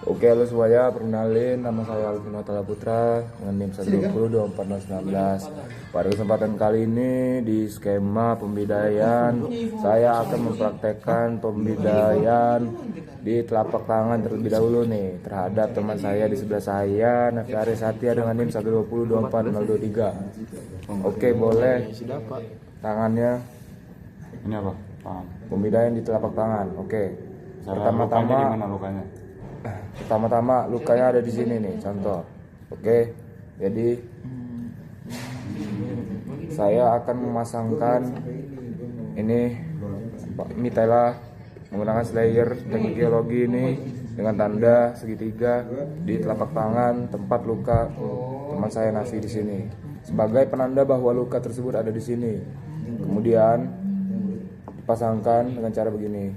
Oke, halo semuanya, perkenalin nama saya Alvin Watala Putra dengan NIM 1202419. Pada kesempatan kali ini di skema pembidayaan saya akan mempraktekkan pembidayaan di telapak tangan terlebih dahulu nih terhadap teman saya di sebelah saya, Nafi Satya dengan NIM 1202403. Oke, boleh tangannya Ini apa? Tangan. pembidayaan di telapak tangan. Oke. Pertama-tama gimana lukanya? Pertama-tama lukanya ada di sini nih, contoh. Oke. Jadi saya akan memasangkan ini mitela menggunakan slayer teknik geologi ini dengan tanda segitiga di telapak tangan tempat luka teman saya Nafi di sini sebagai penanda bahwa luka tersebut ada di sini. Kemudian dipasangkan dengan cara begini.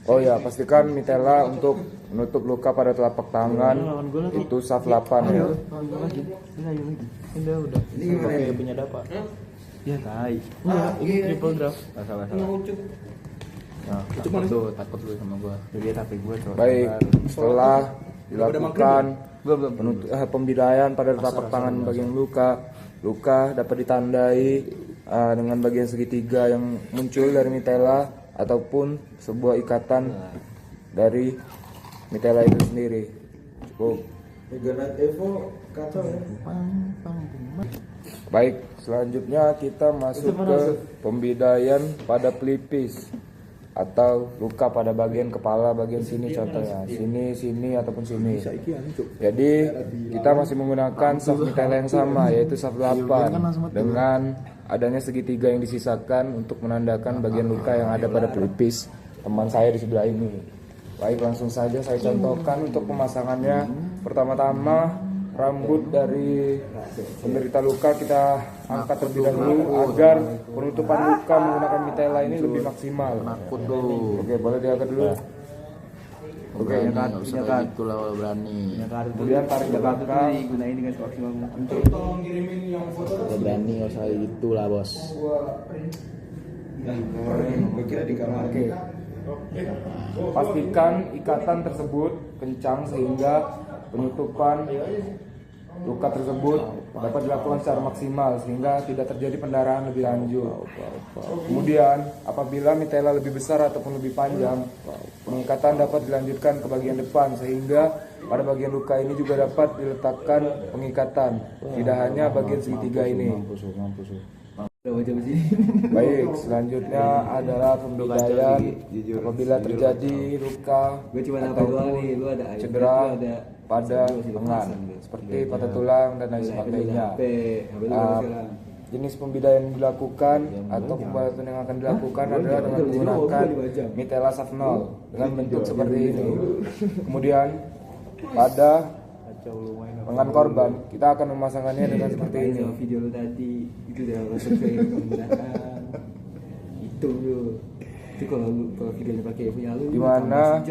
Oh ya, pastikan mitela untuk menutup luka pada telapak tangan itu saf 8 ya. Udah. Ini pakai punya dapat. Ya, tai. Ini triple draft. Salah. Nah, takut lu sama gua. Dia tapi gua coba. Baik, setelah dilakukan pembidayaan pada telapak tangan bagian luka dapat ditandai dengan bagian segitiga yang muncul dari mitela ataupun sebuah ikatan dari mitela itu sendiri. Cukup. Baik, selanjutnya kita masuk ke pembidayaan pada pelipis atau luka pada bagian kepala bagian sini, contohnya sini ataupun sini. Jadi kita masih menggunakan saf mitela yang sama, yaitu saf 8 dengan adanya segitiga yang disisakan untuk menandakan bagian luka yang ada pada pelipis teman saya di sebelah ini. Baik, langsung saja saya contohkan untuk pemasangannya. Pertama-tama rambut dari penderita luka kita angkat terlebih dahulu agar penutupan luka menggunakan mitela ini lebih maksimal. Oke, boleh diangkat dulu. Oke, nyekat. Itulah berani. Kemudian tarik ke belakang. Gunain dengan maksimal mungkin. Berani enggak usah gitulah, Bos. Oke. Pastikan ikatan tersebut kencang sehingga penutupan luka tersebut dapat dilakukan secara maksimal sehingga tidak terjadi pendarahan lebih lanjut. Kemudian apabila mitela lebih besar ataupun lebih panjang, pengikatan dapat dilanjutkan ke bagian depan sehingga pada bagian luka ini juga dapat diletakkan pengikatan, tidak hanya bagian segitiga ini. Baik, selanjutnya adalah pembidayaan apabila terjadi luka ataupun cedera pada lengan seperti patah tulang dan lain sebagainya. Jenis pembidayaan yang dilakukan atau pembatasan yang akan dilakukan adalah dengan menggunakan mitela saf 0 dengan bentuk seperti ini. Kemudian pada lengan korban kita akan memasangkannya dengan seperti ini. Video lu tadi itu udah masuk ke penggunaan itu kalau videonya pakai punya lu di mana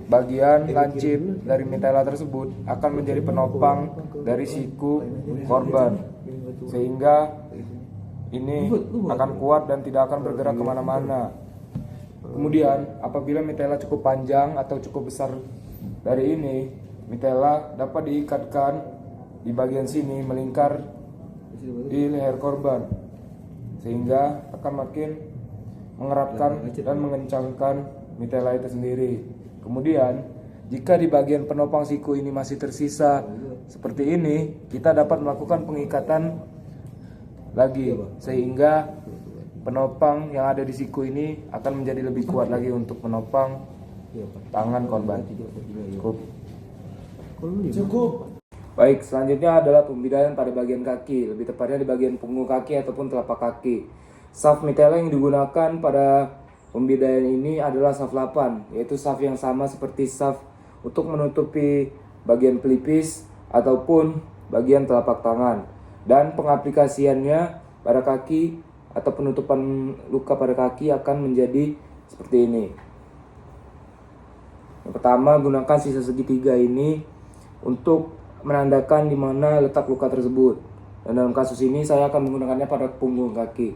bagian lancip dari mitela tersebut akan menjadi penopang dari siku korban sehingga ini akan kuat dan tidak akan bergerak kemana-mana. Kemudian apabila mitela cukup panjang atau cukup besar dari ini, mitela dapat diikatkan di bagian sini melingkar di leher korban sehingga akan makin mengeratkan dan mengencangkan mitela itu sendiri. Kemudian jika di bagian penopang siku ini masih tersisa seperti ini, kita dapat melakukan pengikatan lagi sehingga penopang yang ada di siku ini akan menjadi lebih kuat lagi untuk menopang tangan korban. Cukup. Baik, selanjutnya adalah pembidayaan pada bagian kaki, lebih tepatnya di bagian punggung kaki ataupun telapak kaki. Saf mitela yang digunakan pada pembidayaan ini adalah saf 8, yaitu saf yang sama seperti saf untuk menutupi bagian pelipis ataupun bagian telapak tangan. Dan pengaplikasiannya pada kaki atau penutupan luka pada kaki akan menjadi seperti ini. Yang pertama, gunakan sisa segitiga ini untuk menandakan di mana letak luka tersebut. Dan dalam kasus ini saya akan menggunakannya pada punggung kaki.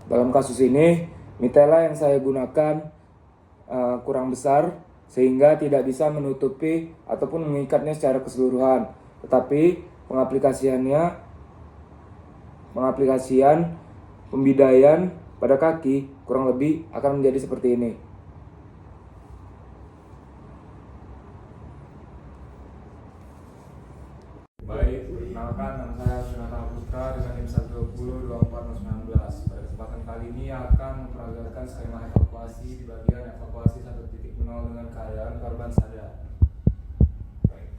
Dalam kasus ini, mitela yang saya gunakan kurang besar sehingga tidak bisa menutupi ataupun mengikatnya secara keseluruhan. Tetapi pengaplikasian pembidaian pada kaki kurang lebih akan menjadi seperti ini. Baik, perkenalkan nama saya Jonathan Putra dengan NIM 1202419. Pada kesempatan kali ini akan memperagakan skema evakuasi di bagian evakuasi 1.0 dengan keadaan korban sadar. Baik.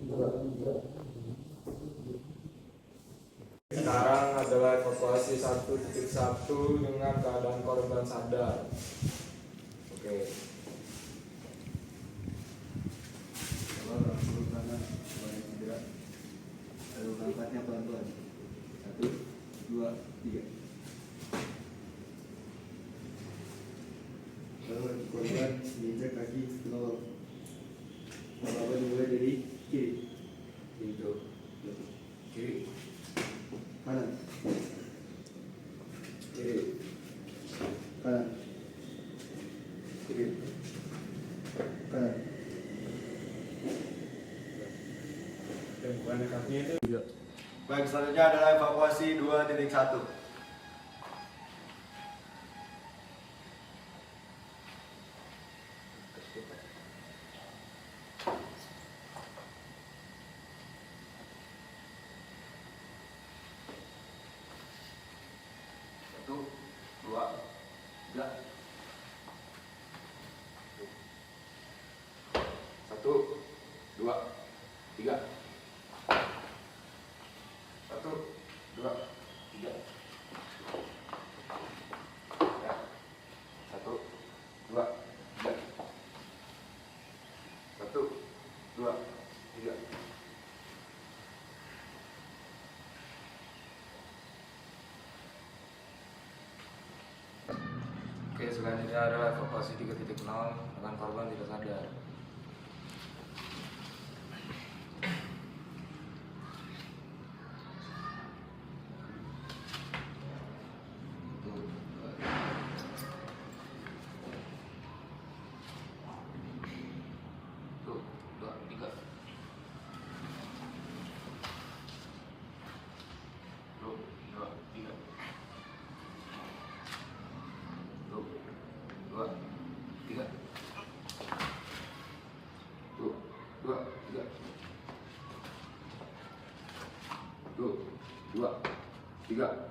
Dua, tiga. Sekarang adalah evakuasi 1.1 dengan keadaan korban sadar. Oke. Lalu angkatnya pelan-pelan. 1, 2, 3. Lalu korban menginjak kaki ke bawah. Korban mulai dari kiri. Itu. Kiri. Kanan. Kiri. Kanan. Kiri. Kanan. Dan bukan kakinya itu. Baik, selanjutnya adalah evakuasi 2.1. Satu, dua, tiga. Satu, dua, tiga. Satu, dua, tiga. Ya. Satu, dua, tiga. Satu, dua, tiga. Oke, selanjutnya adalah evakuasi 3.0 dengan korban tidak sadar. Satu, dua, tiga. Satu, dua, tiga. Satu, dua, tiga. Satu, dua, tiga. Satu, dua, tiga.